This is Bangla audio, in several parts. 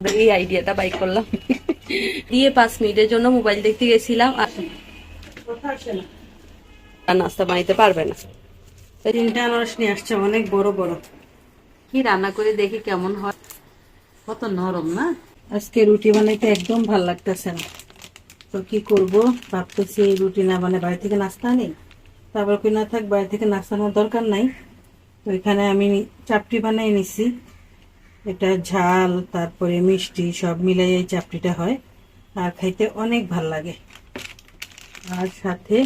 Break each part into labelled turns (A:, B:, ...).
A: এই আইডিয়াটা বাই করলাম দিয়ে 5 মিনিটের জন্য মোবাইল দেখতে গেছিলাম আর নাস্তা বানাইতে পারবে না।
B: 3টা আনারস নিয়ে আসছে, অনেক বড় বড়।
A: কি রান্না করে দেখি কেমন হয়।
B: কত নরম না। আজকে রুটি বানাইতে একদম ভাল লাগতেছে না, তো কি করব ভাবতেছি রুটি না বানাই বাড়ি থেকে নাস্তা আনি। তারপর কই না থাক, বাড়ি থেকে নাস্তা আনার দরকার নাই। তো এখানে আমি চাপটি বানিয়ে নিছি। এটা ঝাল তারপরে মিষ্টি সব মিলাই এই চাপটিটা হয়, আর খাইতে অনেক ভাল লাগে। আর সাথে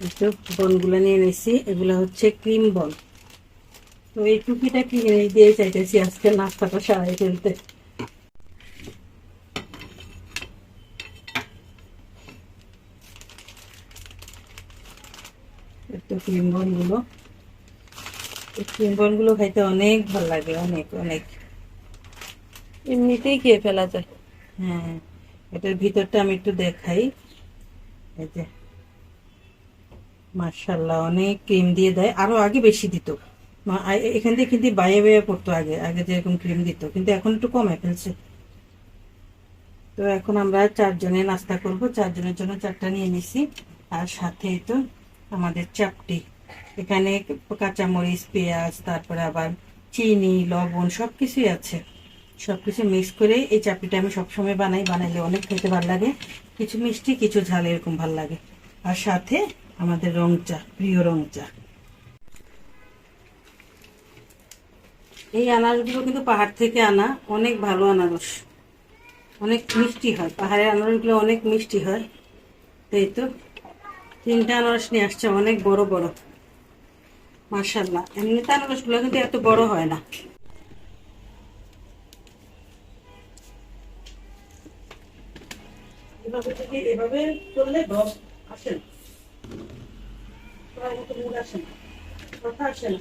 B: একটু বনগুলো নিয়ে নিছি, এগুলো হচ্ছে ক্রিম বল। তো এই টুপিটা কি দিয়ে চাইতেছি আজকে নাস্তাটা সারাই ফেলতে। একটু ক্রিম বল গুলো খাইতে অনেক ভালো লাগে, অনেক অনেক।
A: এমনিতেই খেয়ে ফেলা যায়।
B: হ্যাঁ, এটার ভিতরটা আমি একটু দেখাই। এই যে মাশাআল্লাহ, অনেক ক্রিম দিয়ে দেয়, আরো আগে বেশি দিত। এখান থেকে কিন্তু বাইয়ে বাইয়ে পড়তো, আগে আগে যেরকম ক্রিম দিত, কিন্তু এখন একটু কমে ফেলছে। তো এখন আমরা 4 জনে নাস্তা করব, 4 জনের জন্য 4টা নিয়ে নিছি। আর সাথে তো আমাদের চাপটি, এখানে কাঁচামরিচ পেঁয়াজ তারপরে আবার চিনি লবণ সবকিছুই আছে। সবকিছু মিক্স করে এই চাপটিটা আমি সবসময় বানাইলে অনেক খেতে ভালো লাগে। কিছু মিষ্টি কিছু ঝাল এরকম ভালো লাগে। আর সাথে আমাদের রং চা, প্রিয় রং চা। এই আনারসগুলো কিন্তু পাহাড় থেকে আনা, অনেক ভালো আনারস, অনেক মিষ্টি হয়। পাহাড়ের আনারসগুলো অনেক মিষ্টি হয়। এই তো 3টা আনারস নিয়ে আসছে, অনেক বড় বড়। মাশাআল্লাহ, এমনিতে আনারসগুলো কিন্তু এত বড় হয় না। এভাবে করলে ডব আসে না, আসে না, কথা আসে না।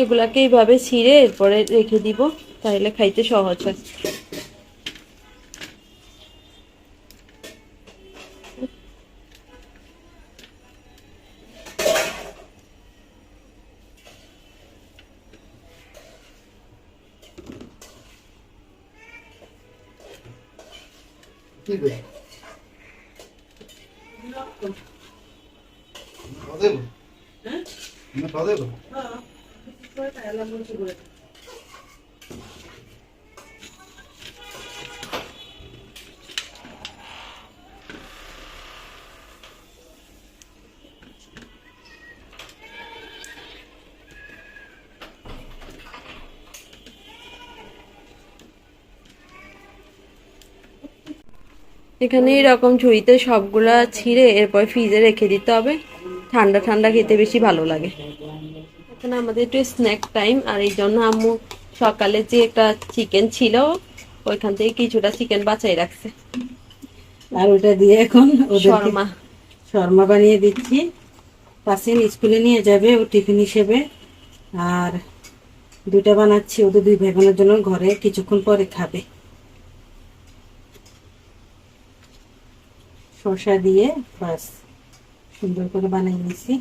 A: এগুলাকে এইভাবে ছিঁড়ে এরপরে রেখে দিব, তাহলে খাইতে সহজ হয়।
C: কি রে? দেবো?
B: হ্যাঁ,
C: দেবো?
A: এখানে এরকম ঝুড়িতে সবগুলা ছিঁড়ে এরপর ফ্রিজে রেখে দিতে হবে। ঠান্ডা ঠান্ডা খেতে বেশি ভালো লাগে। এখন আমাদের একটু স্ন্যাক টাইম, আর এই জন্য আম্মু সকালে যে একটা চিকেন ছিল ওইখান থেকে কিছুটা চিকেন বাঁচাই রাখছে।
B: আর ওটা দিয়ে এখন ওদেরকে
A: শর্মা।
B: শর্মা বানিয়ে দিচ্ছি। তাসিন স্কুলে নিয়ে যাবে ও টিফিন হিসেবে। আর 2টা বানাচ্ছি ওদের 2 ভাই বোনের জন্য, ঘরে কিছুক্ষণ পরে খাবে। শসা দিয়ে বাস সুন্দর করে বানিয়ে নিয়েছি।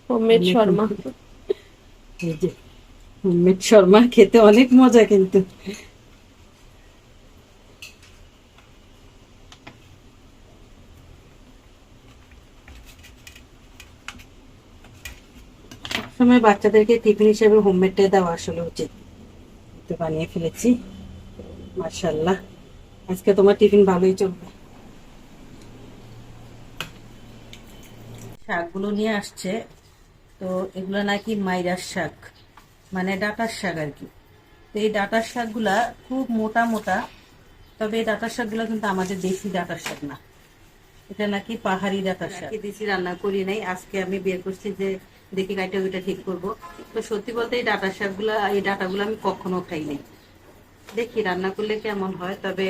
A: হোমমেড শর্মা।
B: এই যে হোমমেড শর্মা খেতে অনেক মজা কিন্তু। সবসময় বাচ্চাদেরকে টিফিন হিসেবে হোমমেডটাই দেওয়া আসলে উচিত। তো বানিয়ে ফেলেছি, মাশাআল্লাহ। আজকে তোমার টিফিন ভালোই চলবে। শাকগুলো নিয়ে আসছে, তো এগুলো নাকি মাইরার শাক, মানে ডাঁটার শাক আর কি। তো এই ডাঁটার শাকগুলা খুব মোটা মোটা, তবে এই ডাঁটার শাকগুলো কিন্তু আমাদের দেশি ডাঁটার শাক না, এটা নাকি পাহাড়ি ডাঁটার শাক। দেশি রান্না করি নাই, আজকে আমি বের করছি যে দেখি কাইটা ওইটা ঠিক করব। তো সত্যি বলতে এই ডাঁটার শাকগুলা, এই ডাঁটাগুলো আমি কখনো খাই নাই। দেখি রান্না করলে কেমন হয়, তবে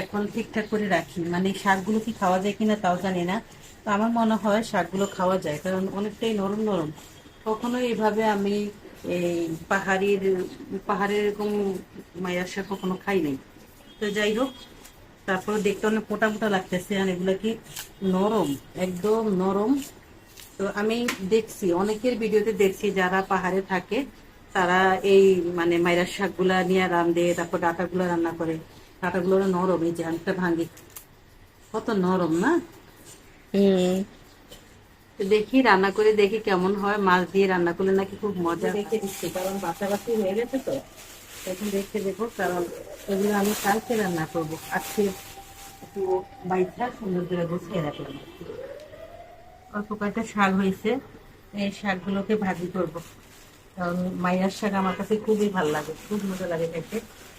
B: এখন ঠিকঠাক করে রাখি, মানে শাকগুলো কি খাওয়া যায় কিনা তাও জানি না। তো আমার মনে হয় শাকগুলো খাওয়া যায়, কারণ অনেকটাই নরম নরম। কখনো এইভাবে আমি এই পাহাড়ের এরকম মায়ার শাক কখনো খাই নাই। তো যাই হোক, তারপরে দেখতে অনেক মোটা মোটা লাগতেছে, আর এগুলো কি নরম, একদম নরম। তো আমি দেখছি অনেকের ভিডিওতে দেখছি যারা পাহাড়ে থাকে তারা এই মানে মাইরার শাকগুলা নিয়ে রান্ধে, তারপর ডাঁটাগুলো রান্না করে। ডাঁটাগুলো নরম, এই যে একটা ভাঙি কত নরম না। তো দেখি রান্না করে দেখি কেমন হয়। মাছ দিয়ে রান্না করলে নাকি খুব মজা। রেখে দিচ্ছি কারণ বাছাবাছি হয়ে গেছে, তো এখন দেখতে দেখো, কারণ এগুলো আমি কালকে রান্না করব। আজকে একটু বাইকটা সুন্দর করে গুছিয়ে রাখলাম। অল্প কয়েকটা শাক হয়েছে, এই শাকগুলোকে ভাজি করব। কারণ মাইয়ার শাক আমার কাছে খুবই ভালো লাগে, খুব মজা লাগে খেতে।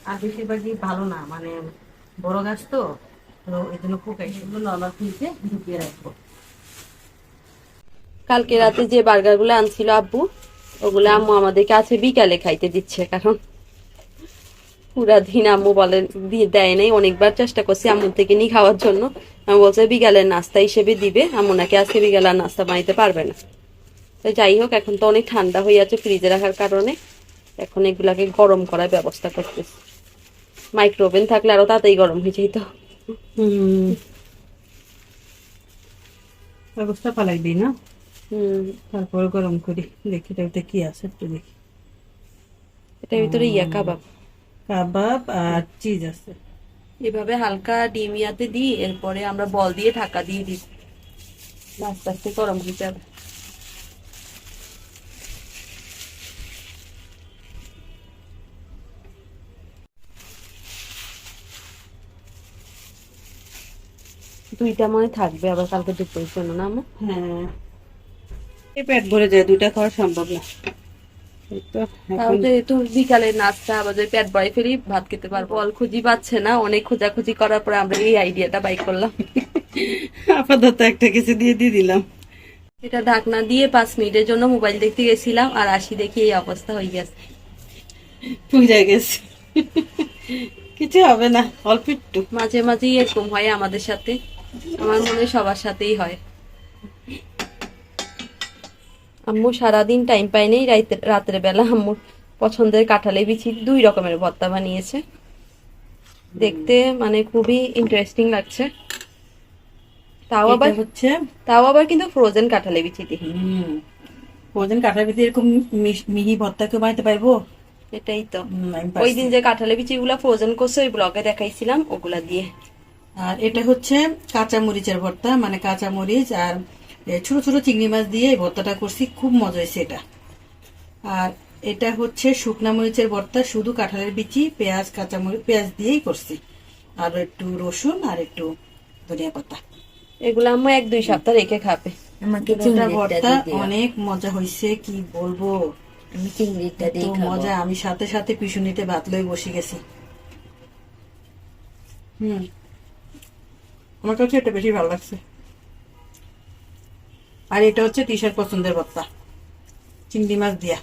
B: আর বেশিরভাগই ভালো না, মানে বড় গাছ তো, তো এই জন্য পোকাই, সেগুলো নর্মাল ফ্রিজে ঢুকিয়ে রাখবো।
A: কালকে রাতে যে বার্গারগুলো আনছিল আব্বু, ওগুলো আম্মু আমাদেরকে আছে বিকালে খাইতে দিচ্ছে, কারণ পুরা দিন আম্মু বলেন দেয় নাই। অনেকবার চেষ্টা করছি আম্মুর থেকে নিয়ে খাওয়ার জন্য, আমি বলছে বিকালের নাস্তা হিসেবে দিবে, আম্মু নাকি আজকে বিকালের নাস্তা বানাইতে পারবে না। তো যাই হোক, এখন তো অনেক ঠান্ডা হয়ে আছে ফ্রিজে রাখার কারণে, এখন এগুলাকে গরম করার ব্যবস্থা করতেছি। মাইক্রোওভেন থাকলে আরো তাড়াতাড়ি গরম হয়ে যেত।
B: ব্যবস্থা পালাই দিই না,
A: হম,
B: তারপর গরম করি। দেখি এটাতে কি আছে একটু দেখি।
A: এটার ভিতরে কাবাব
B: কাবাব আর চিজ আছে।
A: এভাবে হালকা ডিম ইয়াতে দিই, এরপরে আমরা বল দিয়ে ঢাকা দিয়ে দিই, আস্তে আস্তে গরম হয়ে যাবে। দুইটা মনে থাকবে আবার কালকে দুপুরের জন্য না আম্মু?
B: হ্যাঁ, এই পেট ভরে যায়, দুইটা খাওয়া সম্ভব না। এই তো
A: তাও
B: এখন
A: যেহেতু বিকালের নাস্তা আবার যদি পেট ভরে ফেলি ভাত খেতে পারবো। বল খুঁজি পাচ্ছে না, অনেক খোঁজাখুঁজি করার পরে আমরা এই আইডিয়াটা বাই করলাম।
B: আপাতত একটা কিছু দিয়ে দিলাম।
A: এটা ঢাকনা দিয়ে 5 মিনিটের জন্য মোবাইল দেখতে গেছিলাম, আর আসি দেখি এই অবস্থা হয়ে গেছে।
B: পূজা গেছে, কিছু হবে না, অল্প একটু।
A: মাঝে মাঝেই এরকম হয় আমাদের সাথে, আমার মনে হয় সবার সাথেই হয়। আম্মু সারাদিন টাইম পাই নেই, রাতের বেলা আম্মুর পছন্দের কাঁঠালে বিচি 2 রকমের ভর্তা বানিয়েছে। দেখতে মানে খুবই ইন্টারেস্টিং লাগছে।
B: এটা হচ্ছে
A: তাও আবার কিন্তু ফ্রোজেন কাঁঠালে বিচি দিয়ে।
B: ফ্রোজেন কাঁঠাল ভিতরে এরকম মিহি ভর্তা কেউ বানাতে পারবো?
A: এটাই তো,
B: আমি
A: ওই
B: পারছি।
A: দিন যে কাঁঠালে বিচি গুলা ফ্রোজেন করছে ওই ব্লগে দেখাইছিলাম, ওগুলা দিয়ে।
B: আর এটা হচ্ছে কাঁচা মরিচের ভর্তা, মানে কাঁচা মরিচ আর ছোট ছোট চিংড়ি মাছ দিয়ে এই ভর্তাটা করছি, খুব মজা হয়েছে এটা। আর এটা হচ্ছে শুকনা মরিচের ভর্তা, শুধু কাঁঠালের বিচি, পেঁয়াজ, কাঁচা মরিচ, পেঁয়াজ দিয়েই করছি, আর একটু রসুন আর একটু ধনিয়া পাতা।
A: এগুলো আম্মু 1-2 সপ্তাহ রেখে খাবে।
D: আমাকে
B: এটা ভর্তা অনেক মজা হয়েছে, কি বলবো,
D: আমি চিংড়িটা
B: এত
D: দিয়ে খাবো।
B: মজা। আমি সাথে সাথে পিছুনিতে ভাত লই বসে গেছি। আমার কাছে এটা বেশি ভালো লাগছে। আর এটা হচ্ছে তিশার পছন্দের ভর্তা, চিংড়ি মাছ দিয়া।